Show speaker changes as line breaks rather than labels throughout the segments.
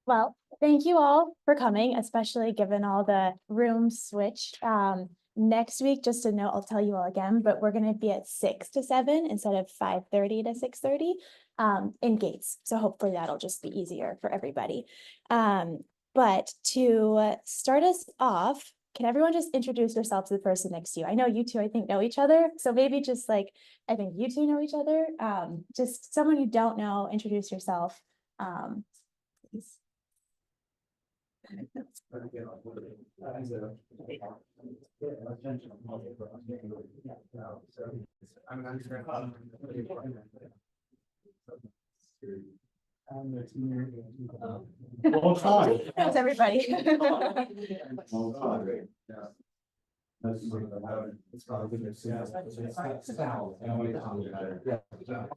Well, thank you all for coming, especially given all the room switch. Next week, just a note, I'll tell you all again, but we're going to be at 6 to 7 instead of 5:30 to 6:30 in Gates. So hopefully that'll just be easier for everybody. But to start us off, can everyone just introduce yourself to the person next to you? I know you two, I think, know each other. So maybe just like, I think you two know each other. Just someone you don't know, introduce yourself. Please.
Long time.
Knows everybody.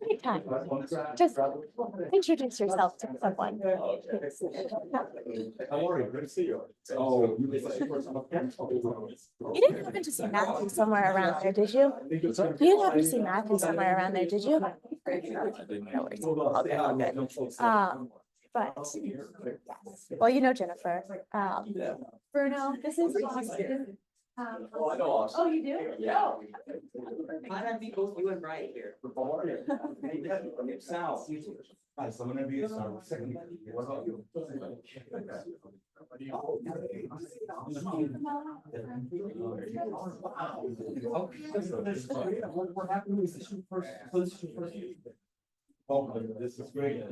Anytime. Just introduce yourself to someone.
How are you? Good to see you.
You didn't happen to see Matthew somewhere around there, did you? You didn't happen to see Matthew somewhere around there, did you? No worries. All good, all good. But yes. Well, you know Jennifer. Bruno, this is Austin.
Oh, I know Austin.
Oh, you do?
Yeah.
Might have me both you and Brian here. South.
Hi, so I'm gonna be a second. What about you? What happened was this first. Oh, this is great.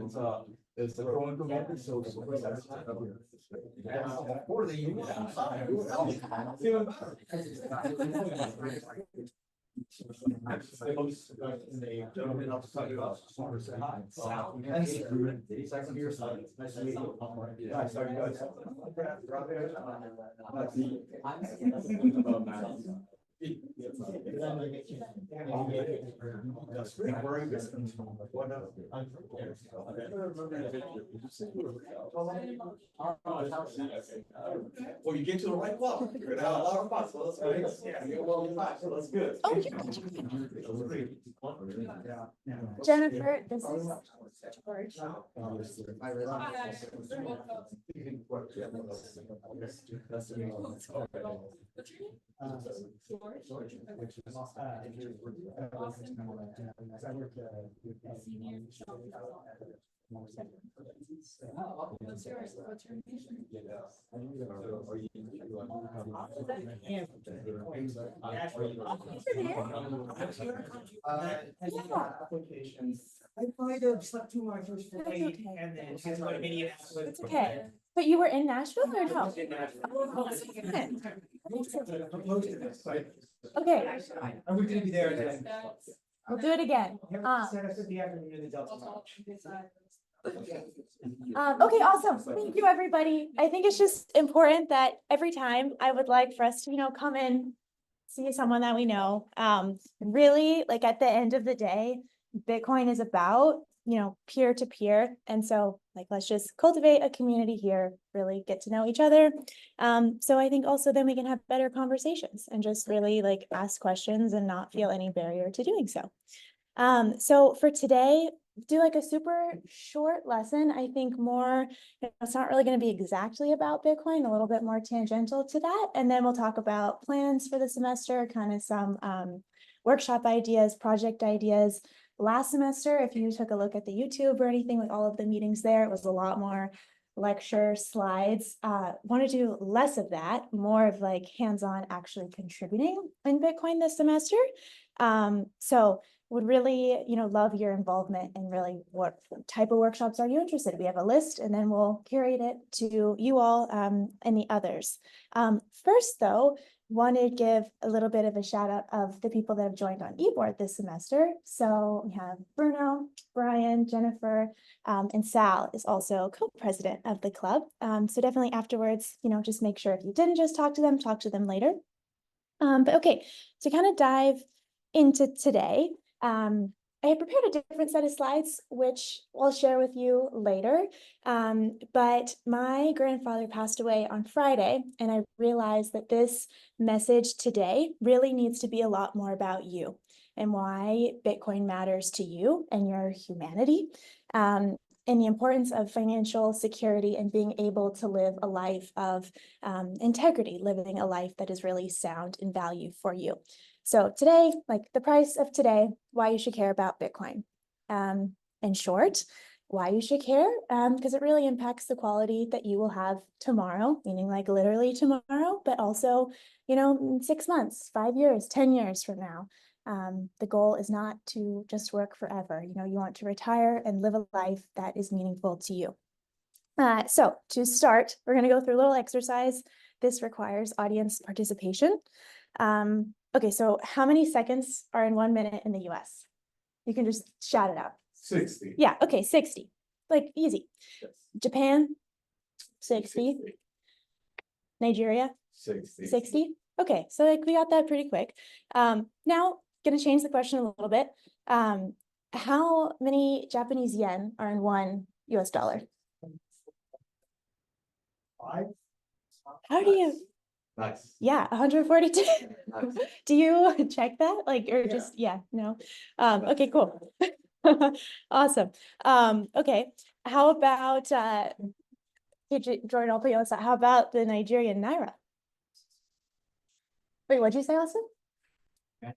It's the growing community, so. Or the. Well, you get to the right club. You're gonna have a lot of fun, so that's good. Yeah, you get well in time, so that's good.
Oh, Jennifer, this is George.
I might have slept through my first flight and then had my Minneapolis.
It's okay. But you were in Nashville or no?
Oh, so you can. I'm close to this, right?
Okay,
Are we gonna be there then?
we'll do it again.
Set us at the afternoon of the Delta March.
Okay, awesome. Thank you, everybody. I think it's just important that every time I would like for us to, come in, see someone that we know. Really, like at the end of the day, Bitcoin is about, peer to peer. And so let's just cultivate a community here, really get to know each other. So I think also then we can have better conversations and just really ask questions and not feel any barrier to doing so. So for today, do a super short lesson. I think more, it's not really going to be exactly about Bitcoin, a little bit more tangential to that. And then we'll talk about plans for the semester, kind of some workshop ideas, project ideas. Last semester, if you took a look at the YouTube or anything, all of the meetings there, it was a lot more lecture slides. Want to do less of that, more of hands-on actually contributing in Bitcoin this semester. So would really, love your involvement in really what type of workshops are you interested in. We have a list and then we'll curate it to you all and the others. First though, want to give a little bit of a shout out of the people that have joined on eBoard this semester. So we have Bruno, Brian, Jennifer, and Sal is also co-president of the club. So definitely afterwards, just make sure if you didn't just talk to them later. But okay, to kind of dive into today, I had prepared a different set of slides, which I'll share with you later. But my grandfather passed away on Friday, and I realized that this message today really needs to be a lot more about you and why Bitcoin matters to you and your humanity. and the importance of financial security and being able to live a life of integrity, living a life that is really sound in value for you. So today, like the price of today, why you should care about Bitcoin. In short, why you should care, because it really impacts the quality that you will have tomorrow, meaning like literally tomorrow, but also, in 6 months, 5 years, 10 years from now. The goal is not to just work forever. You want to retire and live a life that is meaningful to you. So to start, we're going to go through a little exercise. This requires audience participation. Okay, so how many seconds are in 1 minute in the US? You can just shout it out.
60.
Yeah, okay, 60. Like easy.
Yes.
Japan, 60. Nigeria,
60.
60. Okay, so like we got that pretty quick. Now gonna change the question a little bit. How many Japanese yen are in 1 US dollar?
5.
How do you?
Nice.
Yeah, 142.
Nice.
Do you check that? Like, or
Yeah.
just, yeah, no. Okay, cool. Awesome. Okay. How about hey, Jordan, I'll put you on the spot. How about the Nigerian naira? Wait, what'd you say, Austin? No,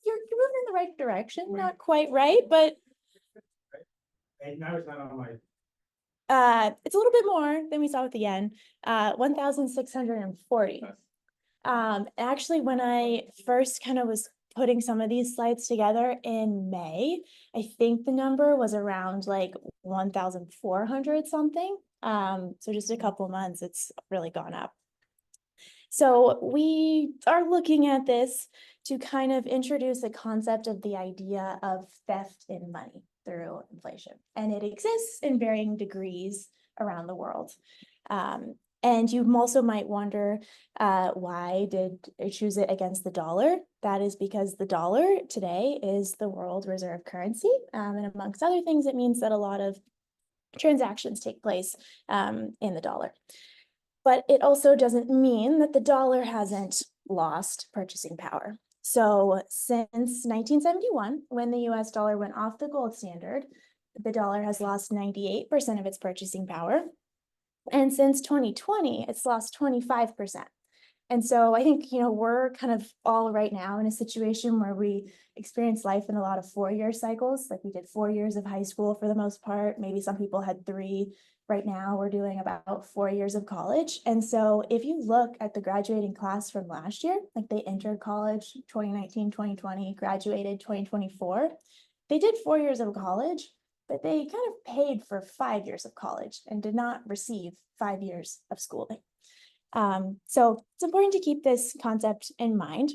you're moving in the right direction. Not quite right, but
Now it's not on my.
it's a little bit more than we saw with the yen. 1,640. Actually, when I first kind of was putting some of these slides together in May, I think the number was around like 1,400 something. So just a couple months, it's really gone up. So we are looking at this to kind of introduce a concept of the idea of theft in money through inflation. And it exists in varying degrees around the world. And you also might wonder, why did I choose it against the dollar? That is because the dollar today is the world reserve currency. And amongst other things, it means that a lot of transactions take place in the dollar. But it also doesn't mean that the dollar hasn't lost purchasing power. So since 1971, when the US dollar went off the gold standard, the dollar has lost 98% of its purchasing power. And since 2020, it's lost 25%. And so I think, we're kind of all right now in a situation where we experience life in a lot of 4-year cycles. Like we did 4 years of high school for the most part. Maybe some people had 3. Right now, we're doing about 4 years of college. And so if you look at the graduating class from last year, like they entered college 2019, 2020, graduated 2024, they did 4 years of college, but they kind of paid for 5 years of college and did not receive 5 years of schooling. So it's important to keep this concept in mind.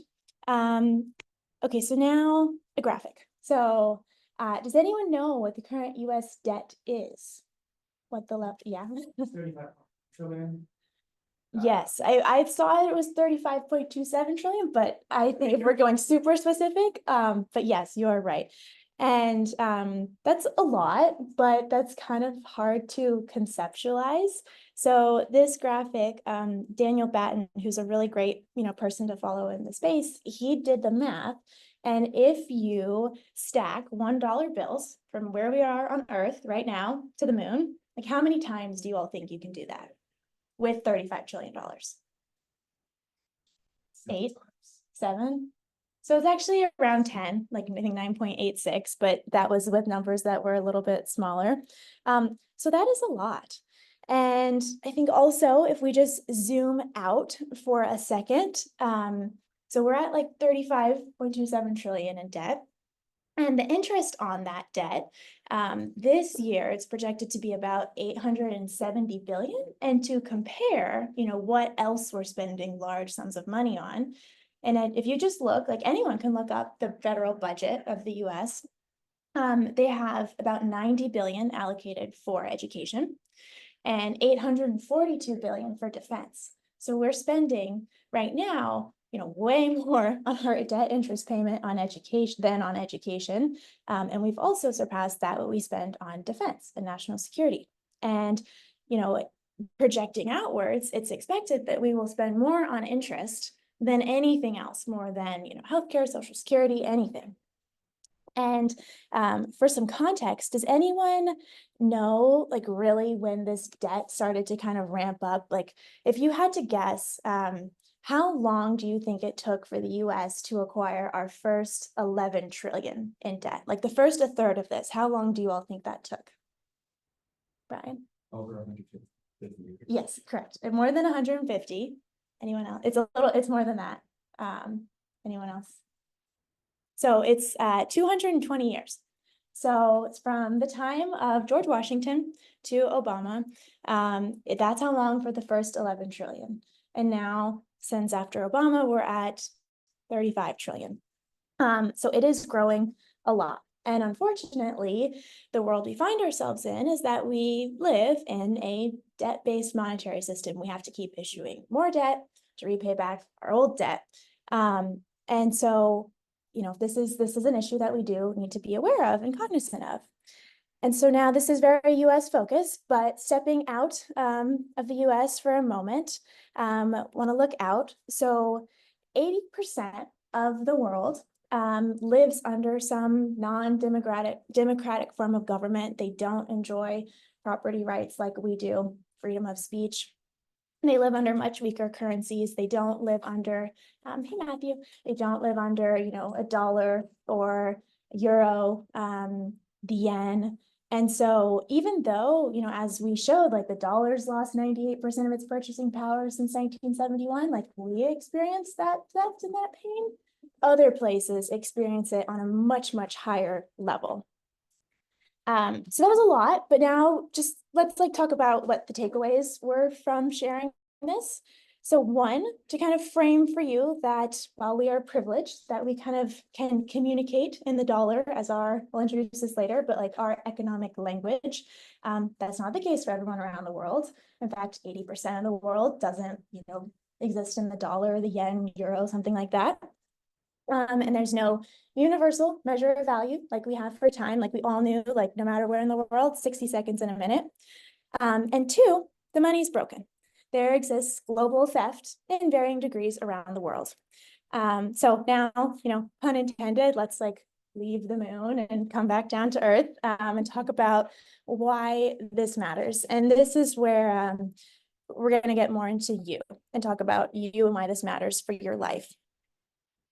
Okay, so now a graphic. So does anyone know what the current US debt is? What the left, yeah.
35 trillion.
Yes, I saw it was 35.27 trillion, but I think if we're going super specific, but yes, you're right. And that's a lot, but that's kind of hard to conceptualize. So this graphic, Daniel Batten, who's a really great, person to follow in the space, he did the math. And if you stack $1 bills from where we are on Earth right now to the moon, like how many times do you all think you can do that with $35 trillion? 8, 7. So it's actually around 10, like I think 9.86, but that was with numbers that were a little bit smaller. So that is a lot. And I think also if we just zoom out for a second, so we're at like 35.27 trillion in debt. And the interest on that debt, this year, it's projected to be about 870 billion. And to compare, what else we're spending large sums of money on. And if you just look, like anyone can look up the federal budget of the US, they have about 90 billion allocated for education and 842 billion for defense. So we're spending right now, way more on our debt interest payment on education than on education. And we've also surpassed that what we spend on defense and national security. And, projecting outwards, it's expected that we will spend more on interest than anything else, more than, healthcare, social security, anything. And for some context, does anyone know, like, really when this debt started to kind of ramp up? Like, if you had to guess, how long do you think it took for the US to acquire our first 11 trillion in debt? Like the first a third of this, how long do you all think that took? Brian?
Over 150 years.
Yes, correct. And more than 150. Anyone else? It's more than that. Anyone else? So it's 220 years. So it's from the time of George Washington to Obama. That's how long for the first 11 trillion. And now, since after Obama, we're at 35 trillion. So it is growing a lot. And unfortunately, the world we find ourselves in is that we live in a debt-based monetary system. We have to keep issuing more debt to repay back our old debt. And so, you know, this is an issue that we do need to be aware of and cognizant of. And so now this is very US focused, but stepping out of the US for a moment, want to look out. So 80% of the world lives under some democratic form of government. They don't enjoy property rights like we do, freedom of speech. They live under much weaker currencies. They don't live under, hey Matthew, they don't live under, you know, a dollar or euro, the yen. And so even though, you know, as we showed, like the dollar's lost 98% of its purchasing power since 1971, like we experienced that theft and that pain, other places experience it on a much, much higher level. So that was a lot, but now just let's talk about what the takeaways were from sharing this. So one, to kind of frame for you that while we are privileged, that we kind of can communicate in the dollar as I'll introduce this later, but like our economic language, that's not the case for everyone around the world. In fact, 80% of the world doesn't, you know, exist in the dollar, the yen, euro, something like that. And there's no universal measure of value like we have for time, like we all knew, like no matter where in the world, 60 seconds in a minute. And two, the money's broken. There exists global theft in varying degrees around the world. So now, you know, pun intended, let's like leave the moon and come back down to earth and talk about why this matters. And this is where we're going to get more into you and talk about you and why this matters for your life.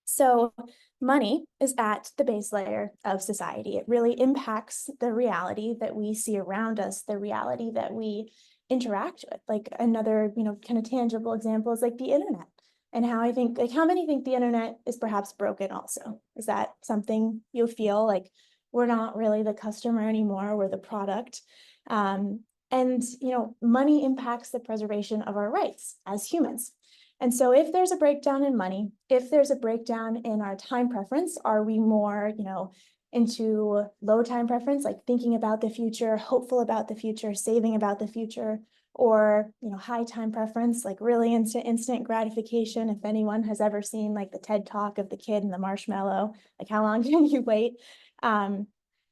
So money is at the base layer of society. It really impacts the reality that we see around us, the reality that we interact with. Like another, you know, kind of tangible example is like the internet, and how I think, like, how many think the internet is perhaps broken also? Is that something you feel like we're not really the customer anymore, we're the product? And, you know, money impacts the preservation of our rights as humans. And so if there's a breakdown in money, if there's a breakdown in our time preference, are we more, you know, into low time preference, like thinking about the future, hopeful about the future, saving about the future, or, you know, high time preference, like really instant gratification? If anyone has ever seen like the TED Talk of the kid and the marshmallow, like how long can you wait?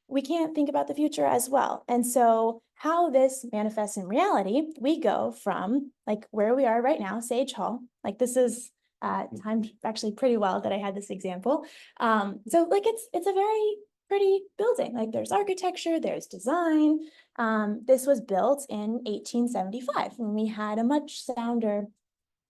We can't think about the future as well. And so how this manifests in reality, we go from like where we are right now, Sage Hall, like this is timed actually pretty well that I had this example. So like it's a very pretty building, like there's architecture, there's design. This was built in 1875 when we had a much sounder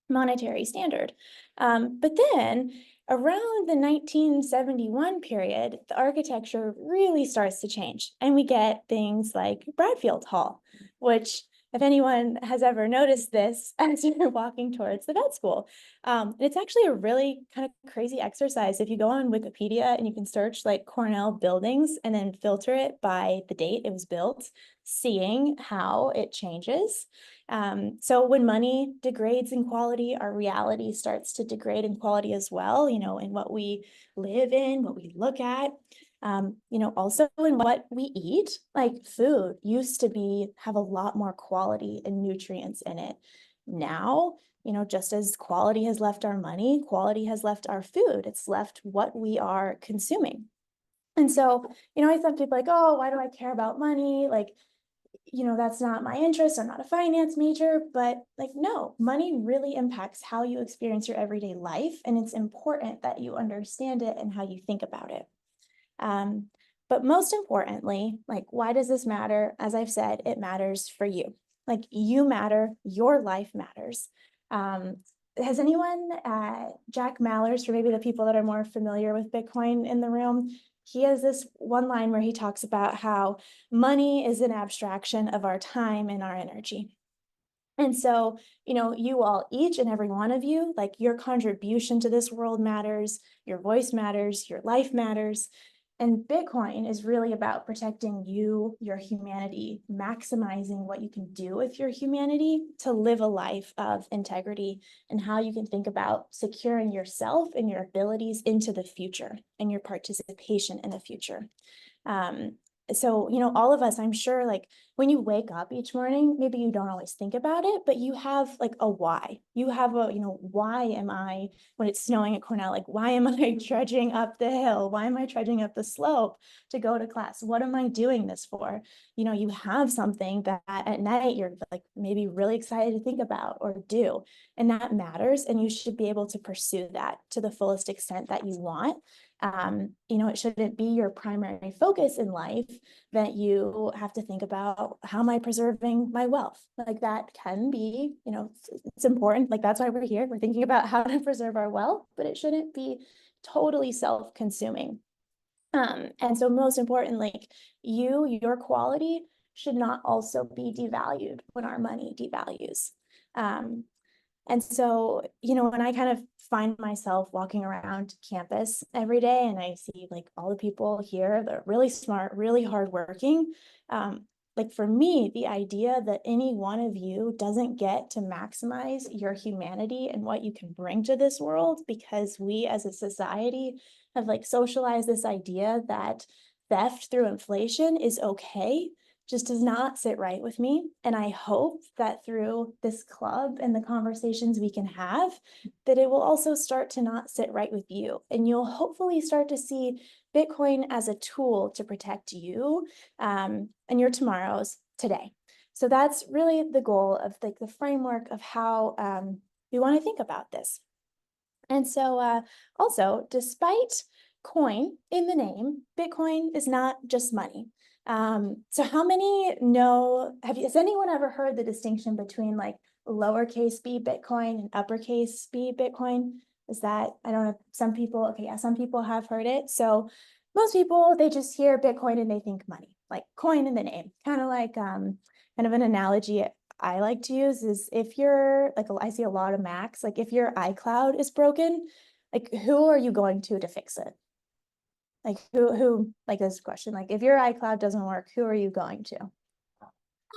monetary standard. But then around the 1971 period, the architecture really starts to change, and we get things like Bradfield Hall, which, if anyone has ever noticed this as you're walking towards the vet school, it's actually a really kind of crazy exercise. If you go on Wikipedia and you can search like Cornell buildings and then filter it by the date it was built, seeing how it changes. So when money degrades in quality, our reality starts to degrade in quality as well, you know, in what we live in, what we look at. You know, also in what we eat, like food used to have a lot more quality and nutrients in it. Now, you know, just as quality has left our money, quality has left our food. It's left what we are consuming. And so, you know, I thought people like, oh, why do I care about money? Like, you know, that's not my interest. I'm not a finance major, but like, no, money really impacts how you experience your everyday life. And it's important that you understand it and how you think about it. But most importantly, like, why does this matter? As I've said, it matters for you. Like, you matter, your life matters. Has anyone, Jack Mallers, for maybe the people that are more familiar with Bitcoin in the room, he has this one line where he talks about how money is an abstraction of our time and our energy. And so, you all, each and every one of you, like, your contribution to this world matters, your voice matters, your life matters. And Bitcoin is really about protecting you, your humanity, maximizing what you can do with your humanity to live a life of integrity, and how you can think about securing yourself and your abilities into the future and your participation in the future. So, all of us, I'm sure, like, when you wake up each morning, maybe you don't always think about it, but you have like a why. You have a, why am I, when it's snowing at Cornell, like, why am I trudging up the hill? Why am I trudging up the slope to go to class? What am I doing this for? You have something that at night you're like maybe really excited to think about or do, and that matters. And you should be able to pursue that to the fullest extent that you want. It shouldn't be your primary focus in life that you have to think about, how am I preserving my wealth? Like, that can be, it's important. Like, that's why we're here. We're thinking about how to preserve our wealth, but it shouldn't be totally self-consuming. And so most importantly, your quality should not also be devalued when our money devalues. And so, when I kind of find myself walking around campus every day and I see like all the people here that are really smart, really hardworking, like, for me, the idea that any one of you doesn't get to maximize your humanity and what you can bring to this world, because we as a society have like socialized this idea that theft through inflation is okay, just does not sit right with me. And I hope that through this club and the conversations we can have, that it will also start to not sit right with you. And you'll hopefully start to see Bitcoin as a tool to protect you and your tomorrows today. So that's really the goal of the framework of how we want to think about this. And so also, despite coin in the name, Bitcoin is not just money. So how many know, has anyone ever heard the distinction between like lowercase b Bitcoin and uppercase b Bitcoin? Is that, I don't know, some people, okay, yeah, some people have heard it. So most people, they just hear Bitcoin and they think money, like coin in the name. Kind of like kind of an analogy I like to use is, if you're like, I see a lot of Macs, like if your iCloud is broken, like who are you going to fix it? Like who, like this question, like if your iCloud doesn't work, who are you going to?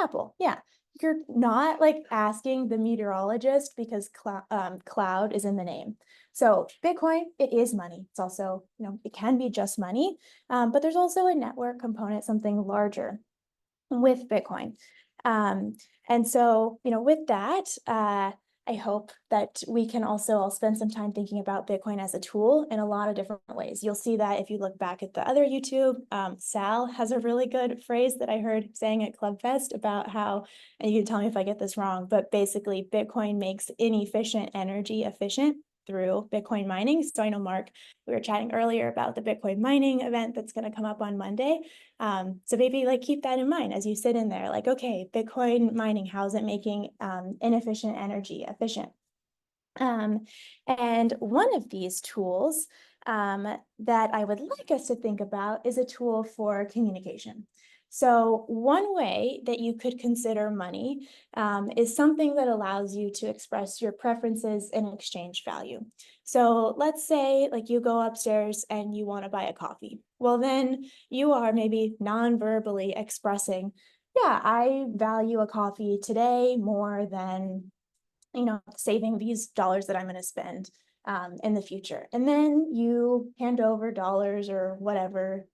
Apple, yeah. You're not like asking the meteorologist because cloud is in the name. So Bitcoin, it is money. It's also, it can be just money, but there's also a network component, something larger with Bitcoin. And so, with that, I hope that we can also, I'll spend some time thinking about Bitcoin as a tool in a lot of different ways. You'll see that if you look back at the other YouTube, Sal has a really good phrase that I heard saying at ClubFest about how, and you can tell me if I get this wrong, but basically Bitcoin makes inefficient energy efficient through Bitcoin mining. So I know, Mark, we were chatting earlier about the Bitcoin mining event that's going to come up on Monday. So maybe like keep that in mind as you sit in there, like, okay, Bitcoin mining, how is it making inefficient energy efficient? And one of these tools that I would like us to think about is a tool for communication. So one way that you could consider money is something that allows you to express your preferences and exchange value. So let's say like you go upstairs and you want to buy a coffee. Well, then you are maybe non-verbally expressing, yeah, I value a coffee today more than, saving these dollars that I'm going to spend in the future. And then you hand over dollars or whatever,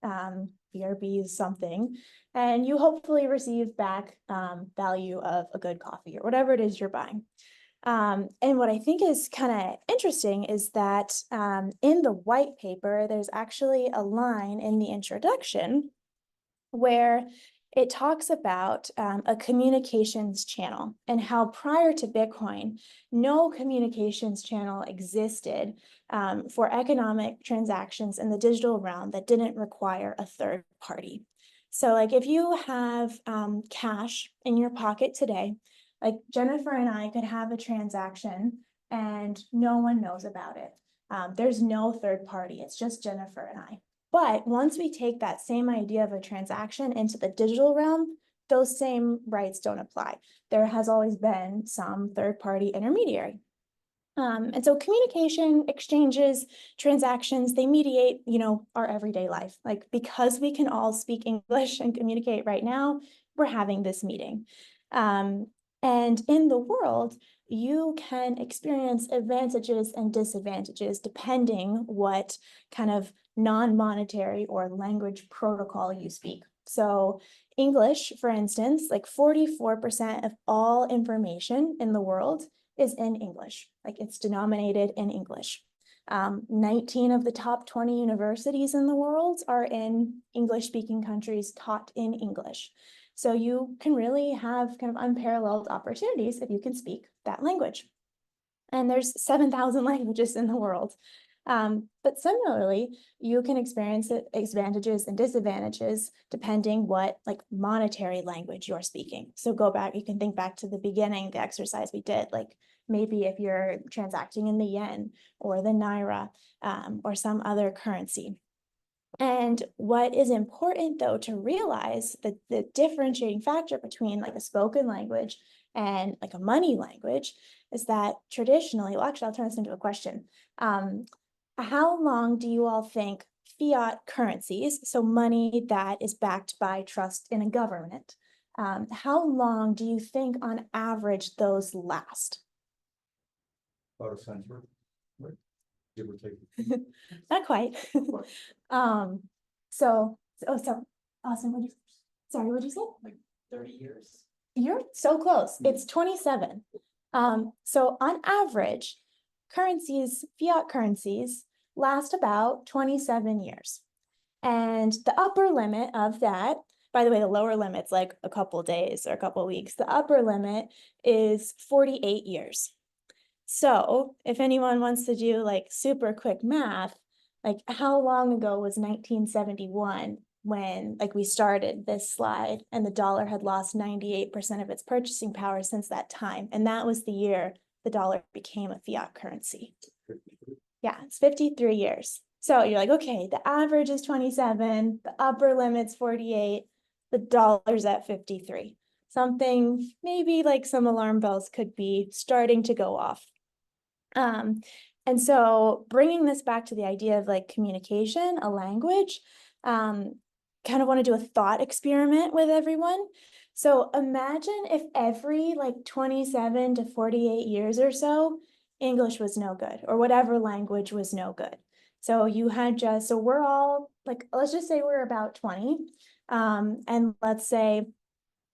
BRBs, something, and you hopefully receive back value of a good coffee or whatever it is you're buying. And what I think is kind of interesting is that in the white paper, there's actually a line in the introduction where it talks about a communications channel and how prior to Bitcoin, no communications channel existed for economic transactions in the digital realm that didn't require a third party. So like if you have cash in your pocket today, like Jennifer and I could have a transaction and no one knows about it. There's no third party, it's just Jennifer and I. But once we take that same idea of a transaction into the digital realm, those same rights don't apply. There has always been some third-party intermediary. And so communication, exchanges, transactions, they mediate, our everyday life. Like because we can all speak English and communicate right now, we're having this meeting. And in the world, you can experience advantages and disadvantages depending what kind of non-monetary or language protocol you speak. So English, for instance, like 44% of all information in the world is in English, like it's denominated in English. 19 of the top 20 universities in the world are in English-speaking countries taught in English. So you can really have kind of unparalleled opportunities if you can speak that language. And there's 7,000 languages in the world. But similarly, you can experience advantages and disadvantages depending what like monetary language you're speaking. So go back, you can think back to the beginning, the exercise we did, like maybe if you're transacting in the yen or the naira or some other currency. And what is important though to realize that the differentiating factor between like a spoken language and like a money language is that traditionally, well, actually, I'll turn this into a question. How long do you all think fiat currencies, so money that is backed by trust in a government, how long do you think on average those last?
About a century, right? Give or take.
Not quite. So Austin, what'd you say?
Like 30 years.
You're so close. It's 27. So on average, fiat currencies last about 27 years. And the upper limit of that, by the way, the lower limit's like a couple days or a couple weeks. The upper limit is 48 years. So if anyone wants to do like super quick math, like how long ago was 1971 when like we started this slide and the dollar had lost 98% of its purchasing power since that time. And that was the year the dollar became a fiat currency. Yeah, it's 53 years. So you're like, okay, the average is 27, the upper limit's 48, the dollar's at 53. Something, maybe like some alarm bells could be starting to go off. And so bringing this back to the idea of like communication, a language, kind of want to do a thought experiment with everyone. So imagine if every like 27 to 48 years or so, English was no good or whatever language was no good. So you had so we're all like, let's just say we're about 20. And let's say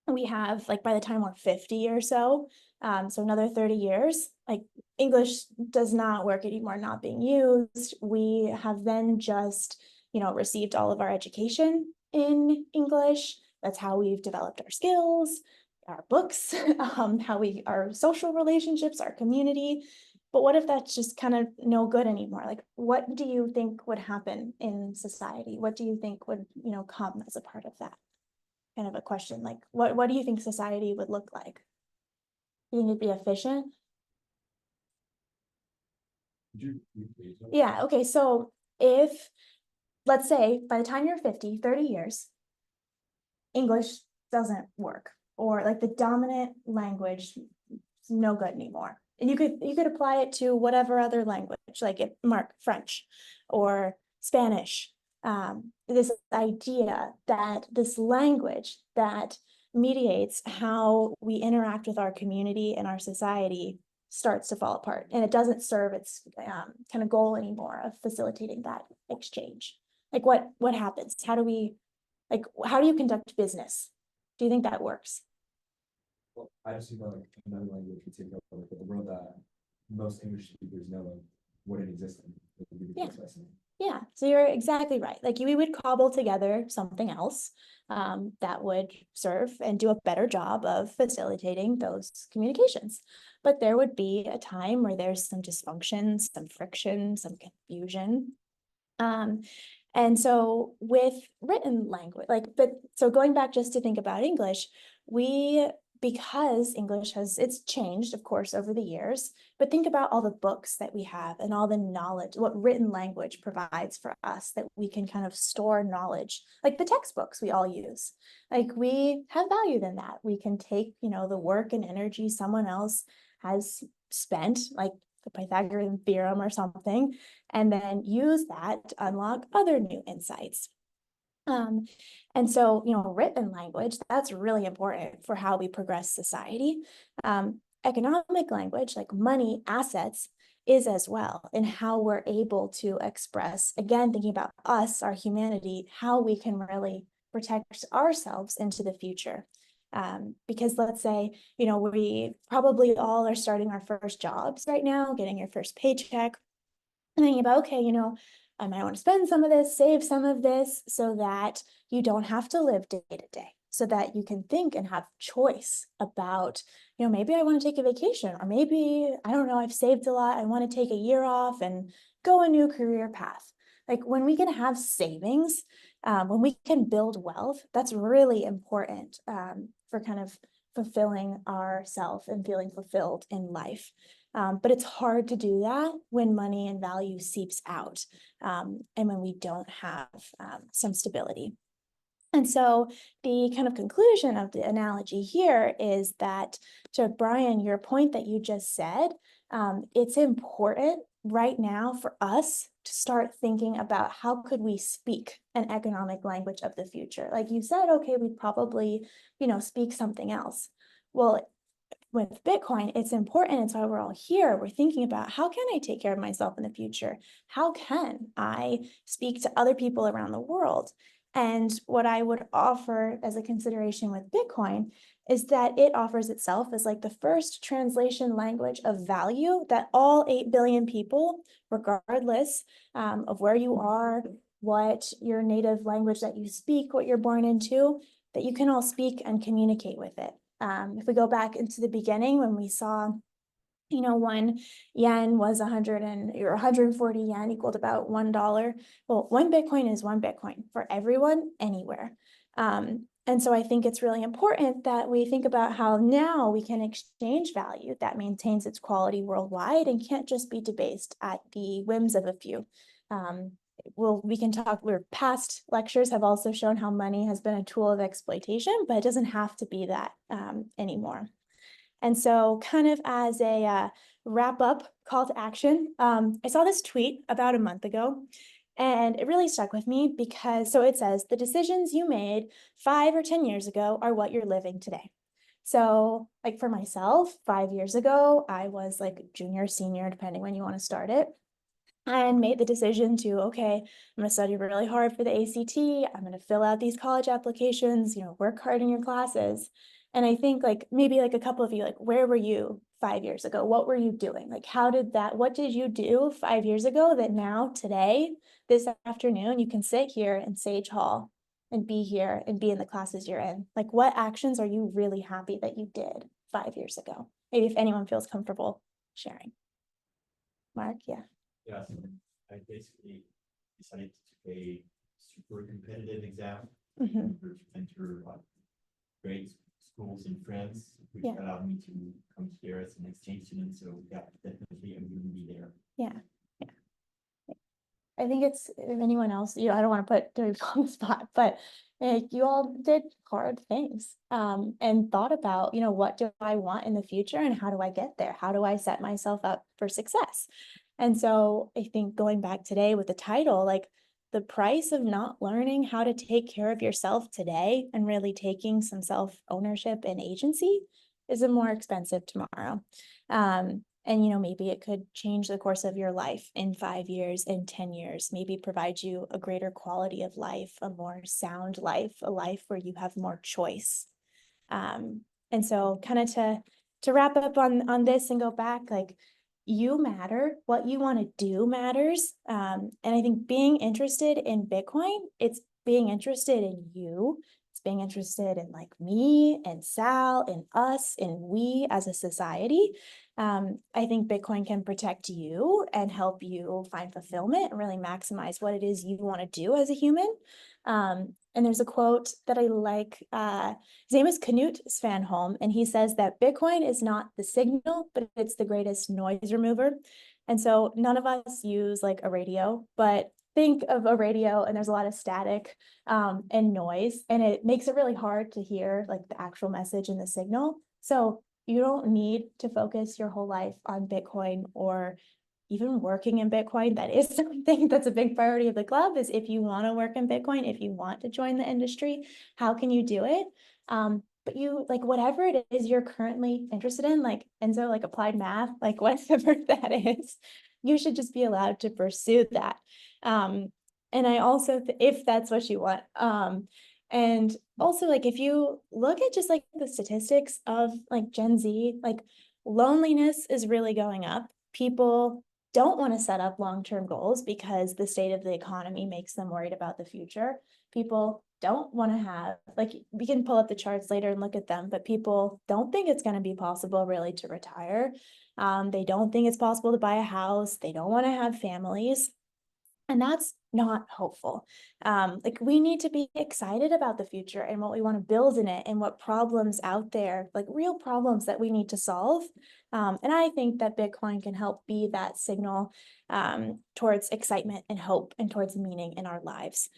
we have like by the time we're 50 or so, so another 30 years, like English does not work anymore, not being used. We have then just, received all of our education in English. That's how we've developed our skills, our books, our social relationships, our community. But what if that's just kind of no good anymore? Like, what do you think would happen in society? What do you think would, come as a part of that? Kind of a question, like, what do you think society would look like? You think it'd be efficient? Yeah, okay, so if, let's say, by the time you're 50, 30 years, English doesn't work, or like the dominant language is no good anymore. And you could apply it to whatever other language, like French or Spanish. This idea that this language that mediates how we interact with our community and our society starts to fall apart, and it doesn't serve its kind of goal anymore of facilitating that exchange. Like what happens? How do you conduct business? Do you think that works?
Well, I just think like another language would take over the world that most English speakers know wouldn't exist in.
Yeah. Yeah, so you're exactly right. Like we would cobble together something else that would serve and do a better job of facilitating those communications. But there would be a time where there's some dysfunction, some friction, some confusion. Um, and so with written language, so going back just to think about English, because English it's changed, of course, over the years, but think about all the books that we have and all the knowledge, what written language provides for us that we can kind of store knowledge, like the textbooks we all use. Like we have value in that. We can take, the work and energy someone else has spent, like the Pythagorean theorem or something, and then use that to unlock other new insights. And so, written language, that's really important for how we progress society. Economic language, like money, assets, is as well, in how we're able to express, again, thinking about us, our humanity, how we can really protect ourselves into the future. Because let's say, we probably all are starting our first jobs right now, getting your first paycheck, and thinking about, okay, I might want to spend some of this, save some of this so that you don't have to live day to day, so that you can think and have choice about, maybe I want to take a vacation, or maybe, I don't know, I've saved a lot, I want to take a year off and go a new career path. Like when we can have savings, when we can build wealth, that's really important for kind of fulfilling ourselves and feeling fulfilled in life. But it's hard to do that when money and value seeps out and when we don't have some stability. And so the kind of conclusion of the analogy here is that, to Brian, your point that you just said, it's important right now for us to start thinking about how could we speak an economic language of the future. Like you said, okay, we'd probably, speak something else. Well, with Bitcoin, it's important. It's why we're all here. We're thinking about how can I take care of myself in the future? How can I speak to other people around the world? And what I would offer as a consideration with Bitcoin is that it offers itself as like the first translation language of value that all 8 billion people, regardless of where you are, what your native language that you speak, what you're born into, that you can all speak and communicate with it. If we go back into the beginning when we saw, 1 yen was 140 yen equaled about $1. Well, 1 Bitcoin is 1 Bitcoin for everyone, anywhere. And so I think it's really important that we think about how now we can exchange value that maintains its quality worldwide and can't just be debased at the whims of a few. We can talk, past lectures have also shown how money has been a tool of exploitation, but it doesn't have to be that anymore. And so kind of as a wrap up call to action, I saw this tweet about a month ago, and it really stuck with me because, so it says, the decisions you made 5 or 10 years ago are what you're living today. So like for myself, 5 years ago, I was like junior, senior, depending when you want to start it, and made the decision to, okay, I'm going to study really hard for the ACT. I'm going to fill out these college applications, work hard in your classes. And I think like maybe like a couple of you, like, where were you 5 years ago? What were you doing? Like, what did you do 5 years ago that now today, this afternoon, you can sit here in Sage Hall and be here and be in the classes you're in? Like, what actions are you really happy that you did 5 years ago? Maybe if anyone feels comfortable sharing. Mark, yeah.
Yeah, so I basically decided to take a super competitive exam
Mhm.
to enter great schools in France, which
Yeah.
allowed me to come here as an exchange student. So yeah, definitely I'm going to be there.
Yeah. I think it's, if anyone else, I don't want to put three people on the spot, but you all did hard things and thought about, what do I want in the future and how do I get there? How do I set myself up for success? And so I think going back today with the title, like the price of not learning how to take care of yourself today and really taking some self-ownership and agency is a more expensive tomorrow. And maybe it could change the course of your life in 5 years, in 10 years, maybe provide you a greater quality of life, a more sound life, a life where you have more choice. And so kind of to wrap up on this and go back, like you matter, what you want to do matters. And I think being interested in Bitcoin, it's being interested in you. It's being interested in like me and Sal and us and we as a society. I think Bitcoin can protect you and help you find fulfillment and really maximize what it is you want to do as a human. And there's a quote that I like, his name is Knut Svanholm, and he says that Bitcoin is not the signal, but it's the greatest noise remover. And so none of us use like a radio, but think of a radio and there's a lot of static and noise, and it makes it really hard to hear like the actual message in the signal. So you don't need to focus your whole life on Bitcoin or even working in Bitcoin. That is something that's a big priority of the club, is if you want to work in Bitcoin, if you want to join the industry, how can you do it? But you like whatever it is you're currently interested in, like, and so like applied math, like whatever that is, you should just be allowed to pursue that. And I also, if that's what you want, and also like if you look at just like the statistics of like Gen Z, like loneliness is really going up. People don't want to set up long-term goals because the state of the economy makes them worried about the future. People don't want to have, like, we can pull up the charts later and look at them, but people don't think it's going to be possible really to retire. They don't think it's possible to buy a house. They don't want to have families. And that's not hopeful. Like we need to be excited about the future and what we want to build in it and what problems out there, like real problems that we need to solve. And I think that Bitcoin can help be that signal towards excitement and hope and towards meaning in our lives.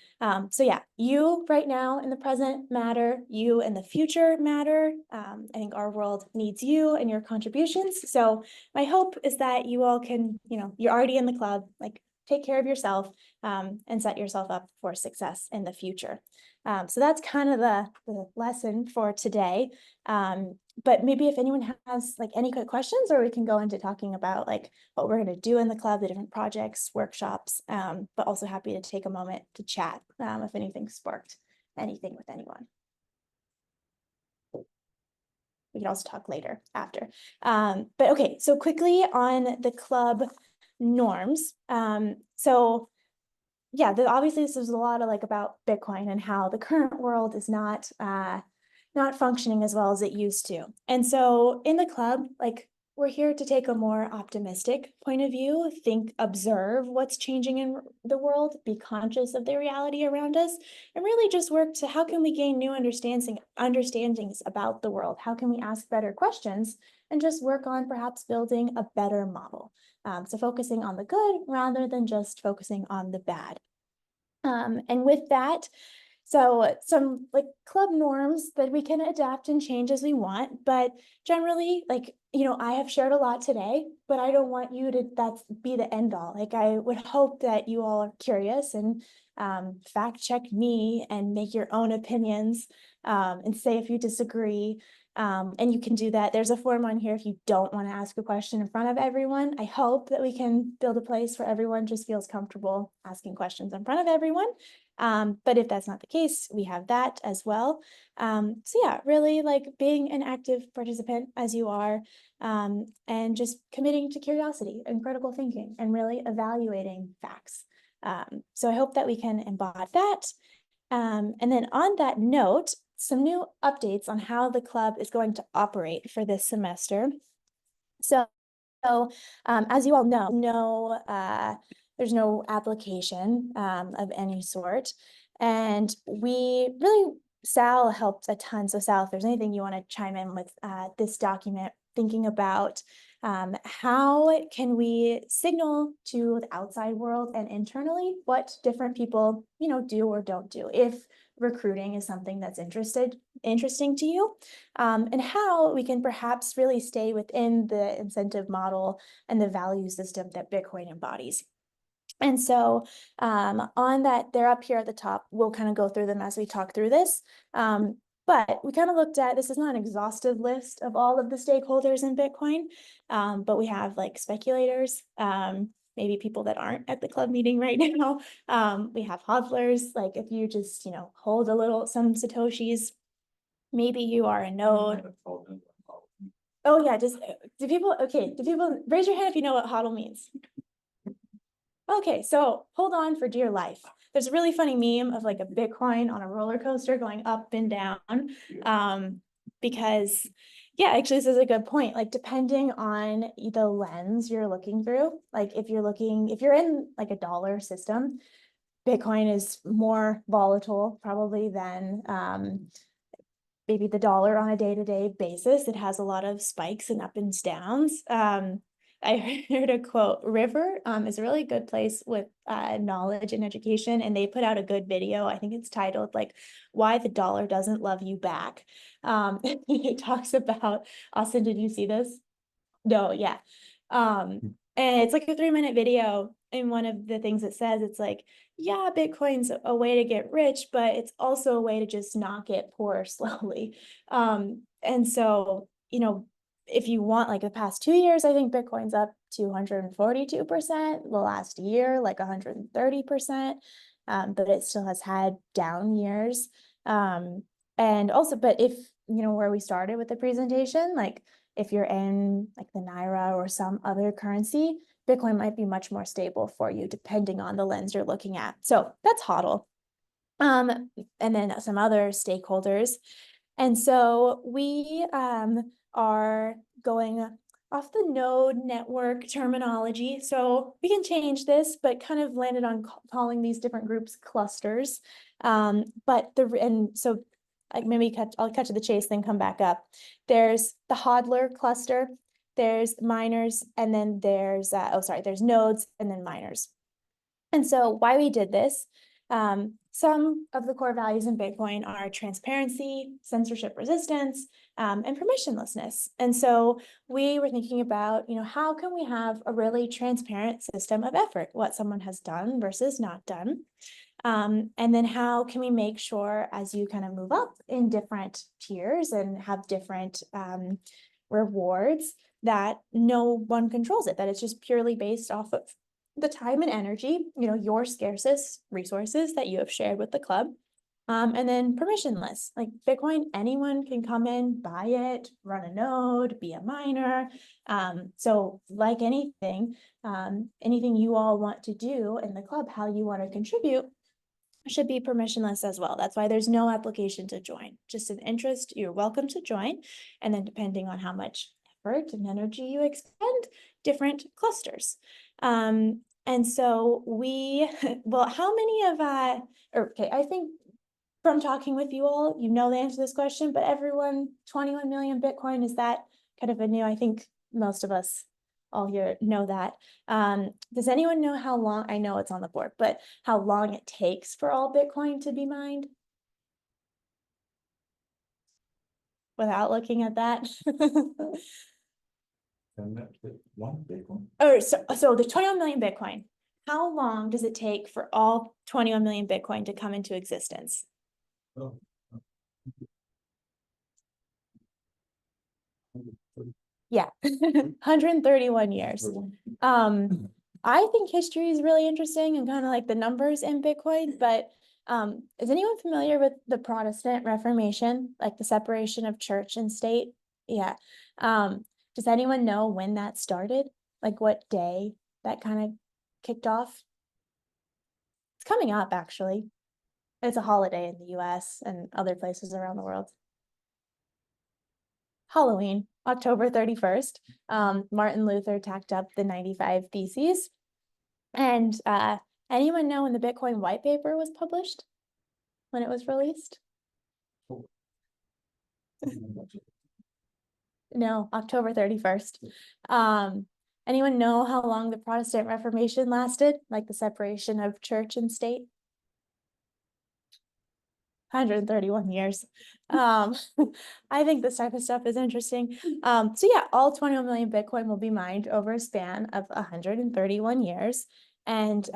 So yeah, you right now in the present matter, you in the future matter. I think our world needs you and your contributions. So my hope is that you all can, you're already in the club, like take care of yourself and set yourself up for success in the future. So that's kind of the lesson for today. But maybe if anyone has like any quick questions, or we can go into talking about like what we're going to do in the club, the different projects, workshops, but also happy to take a moment to chat if anything sparked anything with anyone. We can also talk later after. But okay, so quickly on the club norms. So yeah, obviously this is a lot of like about Bitcoin and how the current world is not functioning as well as it used to. And so in the club, like we're here to take a more optimistic point of view, observe what's changing in the world, be conscious of the reality around us, and really just work to how can we gain new understandings about the world? How can we ask better questions and just work on perhaps building a better model? So focusing on the good rather than just focusing on the bad. And with that, so some like club norms that we can adapt and change as we want, but generally, like, I have shared a lot today, but I don't want you to, that's be the end all. Like I would hope that you all are curious and fact check me and make your own opinions and say if you disagree. And you can do that. There's a form on here if you don't want to ask a question in front of everyone. I hope that we can build a place where everyone just feels comfortable asking questions in front of everyone. But if that's not the case, we have that as well. So yeah, really like being an active participant as you are, and just committing to curiosity and critical thinking and really evaluating facts. So I hope that we can embody that. And then on that note, some new updates on how the club is going to operate for this semester. So as you all know, there's no application of any sort. And we really, Sal helped a ton. So Sal, if there's anything you want to chime in with this document, thinking about how can we signal to the outside world and internally what different people, do or don't do, if recruiting is something that's interesting to you, and how we can perhaps really stay within the incentive model and the value system that Bitcoin embodies. And so on that, they're up here at the top. We'll kind of go through them as we talk through this. But we kind of looked at, this is not an exhaustive list of all of the stakeholders in Bitcoin, but we have like speculators, maybe people that aren't at the club meeting right now. We have hodlers, like if you just, hold some Satoshis, maybe you are a node. Oh yeah, do people raise your hand if you know what hodl means? Okay, so hold on for dear life. There's a really funny meme of like a Bitcoin on a roller coaster going up and down. Because yeah, actually this is a good point. Like depending on the lens you're looking through, like if you're in like a dollar system, Bitcoin is more volatile probably than maybe the dollar on a day-to-day basis. It has a lot of spikes and up and downs. I heard a quote, River is a really good place with knowledge and education, and they put out a good video. I think it's titled like Why the Dollar Doesn't Love You Back. It talks about, Austin, did you see this? No, yeah. And it's like a 3-minute video. And one of the things it says, it's like, yeah, Bitcoin's a way to get rich, but it's also a way to just not get poor slowly. And so, if you want like the past 2 years, I think Bitcoin's up 242%, the last year, like 130%. But it still has had down years. And also, but if, where we started with the presentation, like if you're in like the Naira or some other currency, Bitcoin might be much more stable for you depending on the lens you're looking at. So that's HODL. And then some other stakeholders. And so we are going off the node network terminology. So we can change this, but kind of landed on calling these different groups clusters. Like maybe I'll cut to the chase, then come back up. There's the hodler cluster, there's miners, and then there's nodes and then miners. And so why we did this, some of the core values in Bitcoin are transparency, censorship resistance, and permissionlessness. And so we were thinking about, how can we have a really transparent system of effort, what someone has done versus not done. And then how can we make sure as you kind of move up in different tiers and have different rewards that no one controls it, that it's just purely based off of the time and energy, your scarcest resources that you have shared with the club. And then permissionless, like Bitcoin, anyone can come in, buy it, run a node, be a miner. So like anything you all want to do in the club, how you want to contribute should be permissionless as well. That's why there's no application to join, just an interest. You're welcome to join. And then depending on how much effort and energy you expend, different clusters. And so how many of, I think from talking with you all, the answer to this question, but everyone, 21 million Bitcoin, is that kind of I think most of us all here know that. Does anyone know how long, I know it's on the board, but how long it takes for all Bitcoin to be mined? Without looking at that.
One Bitcoin?
So the 21 million Bitcoin, how long does it take for all 21 million Bitcoin to come into existence?
Oh.
Yeah, 131 years. I think history is really interesting and kind of like the numbers in Bitcoin, but is anyone familiar with the Protestant Reformation, like the separation of church and state? Yeah. Does anyone know when that started? Like what day that kind of kicked off? It's coming up, actually. It's a holiday in the US and other places around the world. Halloween, October 31st. Martin Luther tacked up the 95 Theses. And anyone know when the Bitcoin white paper was published? When it was released? No, October 31st. Anyone know how long the Protestant Reformation lasted? Like the separation of church and state? 131 years. I think this type of stuff is interesting. So yeah, all 21 million Bitcoin will be mined over a span of 131 years. And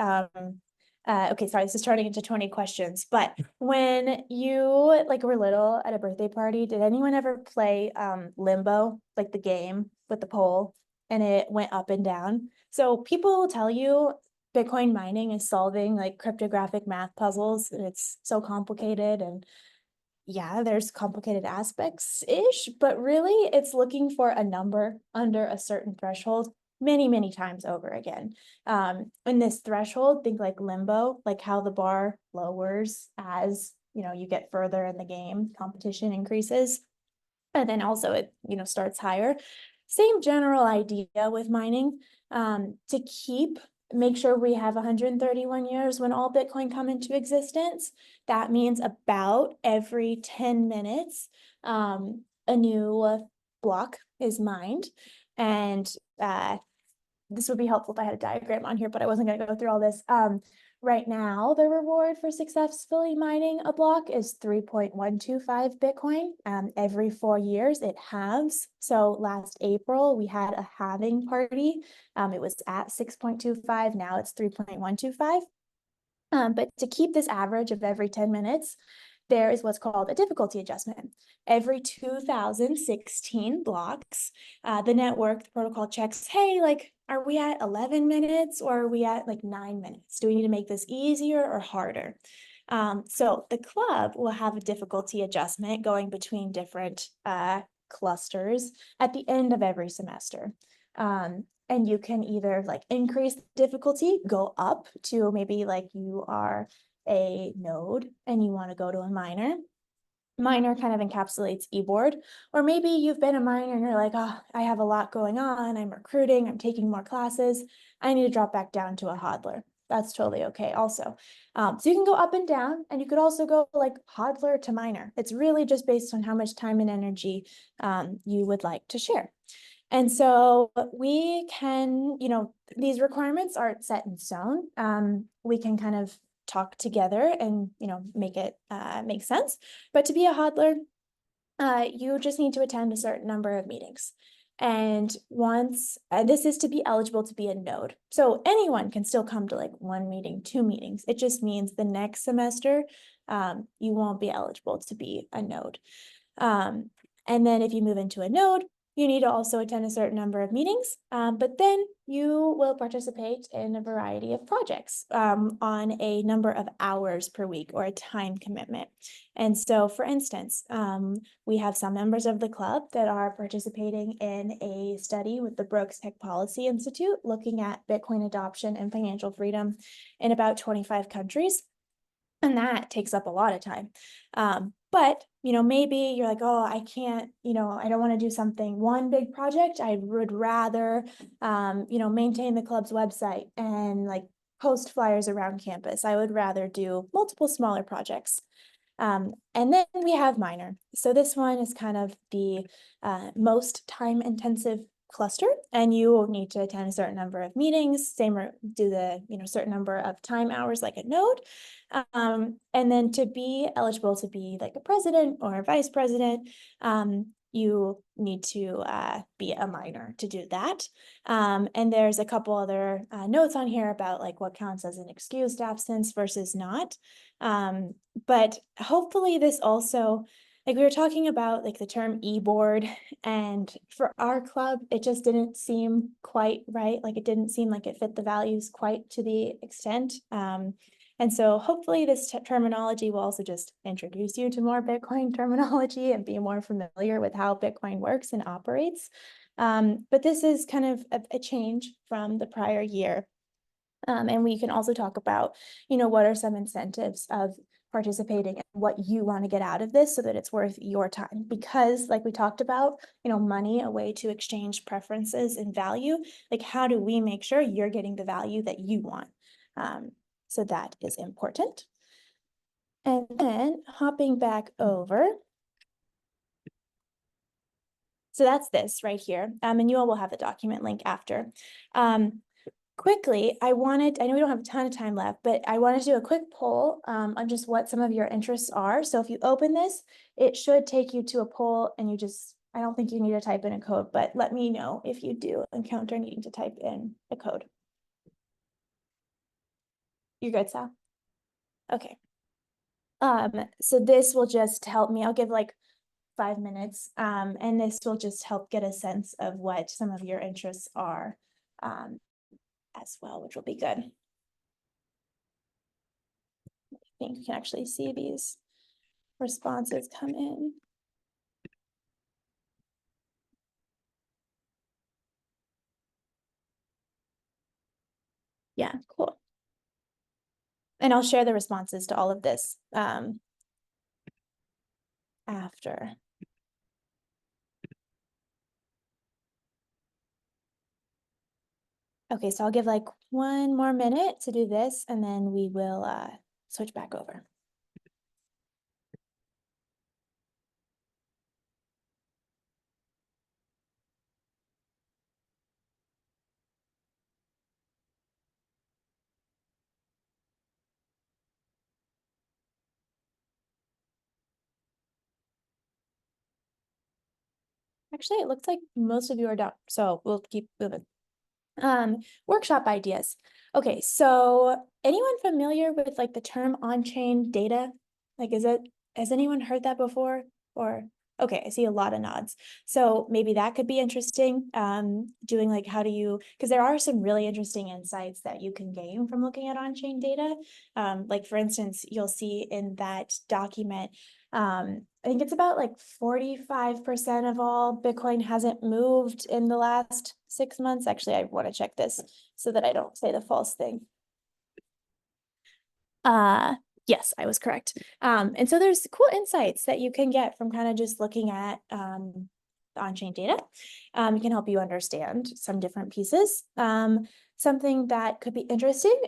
okay, sorry, this is turning into 20 questions, but when you were little at a birthday party, did anyone ever play Limbo, like the game with the pole, and it went up and down? So people will tell you Bitcoin mining is solving like cryptographic math puzzles, and it's so complicated. And yeah, there's complicated aspects-ish, but really it's looking for a number under a certain threshold many, many times over again. In this threshold, think like limbo, like how the bar lowers as, you get further in the game, competition increases. And then also it, starts higher. Same general idea with mining, to make sure we have 131 years when all Bitcoin come into existence. That means about every 10 minutes, a new block is mined. And this would be helpful if I had a diagram on here, but I wasn't going to go through all this. Right now, the reward for successfully mining a block is 3.125 Bitcoin. Every 4 years, it halves. So last April, we had a halving party. It was at 6.25. Now it's 3.125. But to keep this average of every 10 minutes, there is what's called a difficulty adjustment. Every 2016 blocks, the protocol checks, hey, like, are we at 11 minutes or are we at like 9 minutes? Do we need to make this easier or harder? So the club will have a difficulty adjustment going between different clusters at the end of every semester. And you can either like increase the difficulty, go up to maybe like you are a node and you want to go to a miner. Miner kind of encapsulates e-board, or maybe you've been a miner and you're like, oh, I have a lot going on. I'm recruiting, I'm taking more classes. I need to drop back down to a hodler. That's totally okay also. So you can go up and down, and you could also go like hodler to miner. It's really just based on how much time and energy you would like to share. And so we can, these requirements aren't set in stone. We can kind of talk together and, make it make sense. But to be a hodler, you just need to attend a certain number of meetings. And once, this is to be eligible to be a node. So anyone can still come to like 1 meeting, 2 meetings. It just means the next semester, you won't be eligible to be a node. And then if you move into a node, you need to also attend a certain number of meetings, but then you will participate in a variety of projects on a number of hours per week or a time commitment. And so, for instance, we have some members of the club that are participating in a study with the Brooks Tech Policy Institute looking at Bitcoin adoption and financial freedom in about 25 countries. And that takes up a lot of time. But, maybe you're like, oh, I can't, I don't want to do one big project. I would rather, maintain the club's website and like post flyers around campus. I would rather do multiple smaller projects. And then we have minor. So this one is kind of the most time intensive cluster, and you will need to attend a certain number of meetings, do the certain number of time hours like a node. And then to be eligible to be like a president or a vice president, you need to be a minor to do that. And there's a couple other notes on here about like what counts as an excused absence versus not. But hopefully this also, like we were talking about like the term e-board, and for our club, it just didn't seem quite right. Like it didn't seem like it fit the values quite to the extent. And so hopefully this terminology will also just introduce you to more Bitcoin terminology and be more familiar with how Bitcoin works and operates. But this is kind of a change from the prior year. And we can also talk about, what are some incentives of participating and what you want to get out of this so that it's worth your time. Because like we talked about, money, a way to exchange preferences and value, like how do we make sure you're getting the value that you want? So that is important. And then hopping back over. So that's this right here. And you all will have the document link after. Quickly, I know we don't have a ton of time left, but I wanted to do a quick poll on just what some of your interests are. So if you open this, it should take you to a poll, and I don't think you need to type in a code, but let me know if you do encounter needing to type in a code. You're good, Sal? Okay. So this will just help me. I'll give like 5 minutes, and this will just help get a sense of what some of your interests are as well, which will be good. I think you can actually see these responses come in. Yeah, cool. And I'll share the responses to all of this after. Okay, so I'll give like 1 more minute to do this, and then we will switch back over. Actually, it looks like most of you are done, so we'll keep moving. Workshop ideas. Okay, so anyone familiar with like the term on-chain data? Like, has anyone heard that before? Or, okay, I see a lot of nods. So maybe that could be interesting. Doing like, how do you, because there are some really interesting insights that you can gain from looking at on-chain data. Like for instance, you'll see in that document, I think it's about like 45% of all Bitcoin hasn't moved in the last 6 months. Actually, I want to check this so that I don't say the false thing. Yes, I was correct. And so there's cool insights that you can get from kind of just looking at on-chain data. It can help you understand some different pieces. Something that could be interesting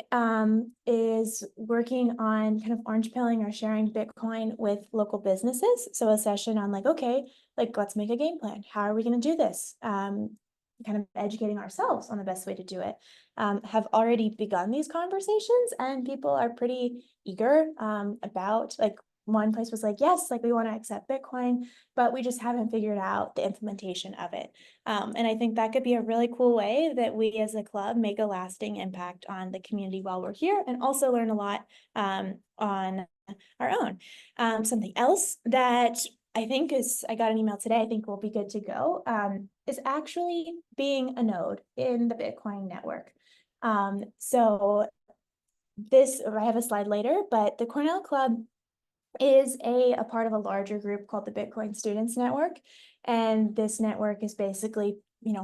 is working on kind of orange pilling or sharing Bitcoin with local businesses. So a session on like, okay, like let's make a game plan. How are we going to do this? Kind of educating ourselves on the best way to do it. Have already begun these conversations, and people are pretty eager about, like, one place was like, yes, like we want to accept Bitcoin, but we just haven't figured out the implementation of it. And I think that could be a really cool way that we as a club make a lasting impact on the community while we're here, and also learn a lot on our own. Something else that I think I got an email today, I think will be good to go, is actually being a node in the Bitcoin network. So this, I have a slide later, but the Cornell Club is a part of a larger group called the Bitcoin Students Network. And this network is basically,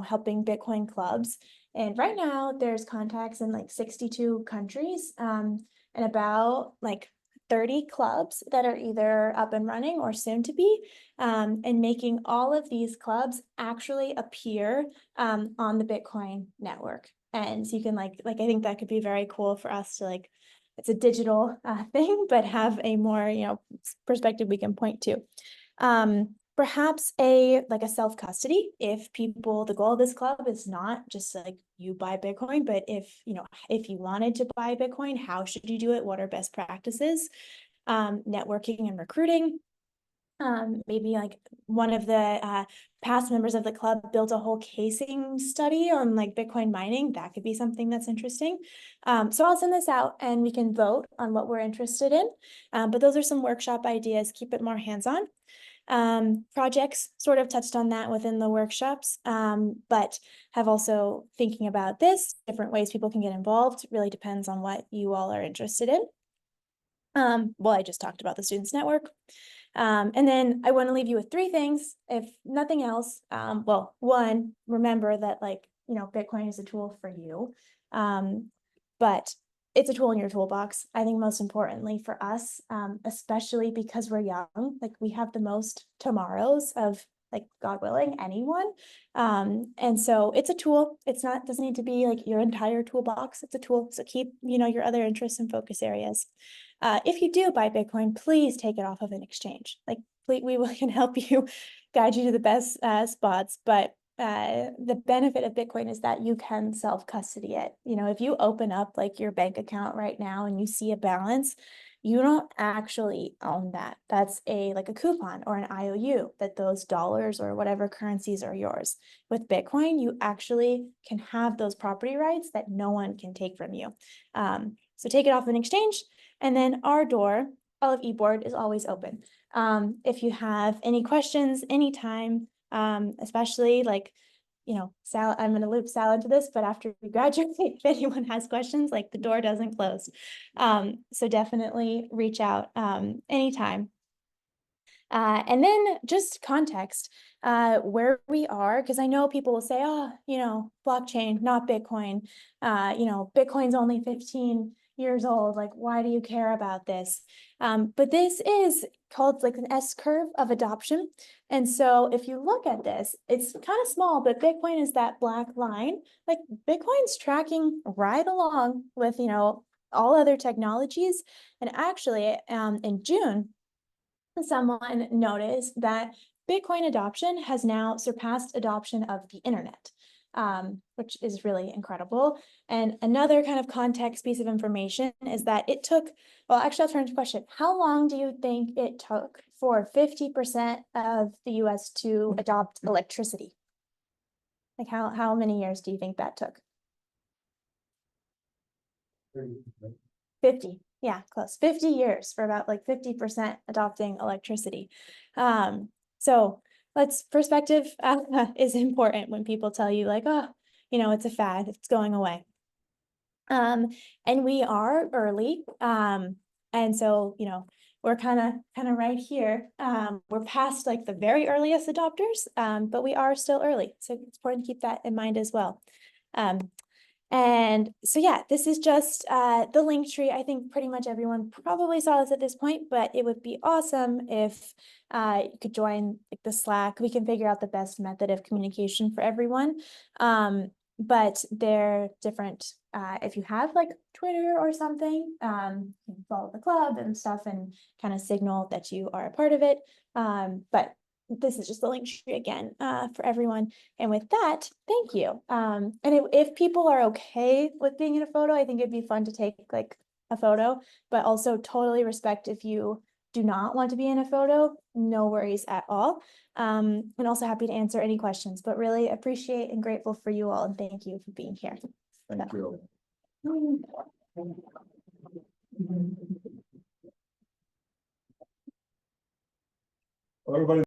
helping Bitcoin clubs. And right now there's contacts in like 62 countries, and about like 30 clubs that are either up and running or soon to be, and making all of these clubs actually appear on the Bitcoin network. And so you can like I think that could be very cool for us to like, it's a digital thing, but have a more, perspective we can point to. Perhaps a self-custody, if people, the goal of this club is not just like you buy Bitcoin, but if you wanted to buy Bitcoin, how should you do it? What are best practices? Networking and recruiting. Maybe like one of the past members of the club built a whole casing study on like Bitcoin mining. That could be something that's interesting. So I'll send this out and we can vote on what we're interested in. But those are some workshop ideas. Keep it more hands-on. Projects sort of touched on that within the workshops, but have also thinking about this, different ways people can get involved. Really depends on what you all are interested in. Well, I just talked about the Students Network. And then I want to leave you with 3 things, if nothing else. Well, one, remember that Bitcoin is a tool for you, but it's a tool in your toolbox. I think most importantly for us, especially because we're young, like we have the most tomorrows of, like, God willing, anyone. And so it's a tool. Doesn't need to be like your entire toolbox. It's a tool. So keep, your other interests and focus areas. If you do buy Bitcoin, please take it off of an exchange. Like, we can help you, guide you to the best spots. But the benefit of Bitcoin is that you can self-custody it. If you open up like your bank account right now and you see a balance, you don't actually own that. That's like a coupon or an IOU, that those dollars or whatever currencies are yours. With Bitcoin, you actually can have those property rights that no one can take from you. So take it off an exchange. And then our door, Olive eBoard, is always open. If you have any questions anytime, especially Sal, I'm going to loop Sal into this, but after we graduate, if anyone has questions, the door doesn't close. So definitely reach out anytime. And then just context, where we are, because I know people will say, oh, blockchain, not Bitcoin. Bitcoin's only 15 years old. Like, why do you care about this? But this is called like an S curve of adoption. And so if you look at this, it's kind of small, but Bitcoin is that black line. Like Bitcoin's tracking right along with, all other technologies. And actually, in June, someone noticed that Bitcoin adoption has now surpassed adoption of the internet, which is really incredible. And another kind of context piece of information is that it took, well, actually, I'll turn to the question. How long do you think it took for 50% of the US to adopt electricity? Like how many years do you think that took? 50, yeah, close. 50 years for about like 50% adopting electricity. So perspective is important when people tell you like, oh, it's a fad, it's going away. And we are early. And so, we're kind of right here. We're past like the very earliest adopters, but we are still early. So it's important to keep that in mind as well. And so, yeah, this is just the Linktree. I think pretty much everyone probably saw this at this point, but it would be awesome if you could join like the Slack. We can figure out the best method of communication for everyone. But they're different. If you have like Twitter or something, you can follow the club and stuff and kind of signal that you are a part of it. But this is just the Linktree again for everyone. And with that, thank you. And if people are okay with being in a photo, I think it'd be fun to take like a photo, but also totally respect if you do not want to be in a photo, no worries at all. And also happy to answer any questions, but really appreciate and grateful for you all. And thank you for being here.
Thank you. Everybody.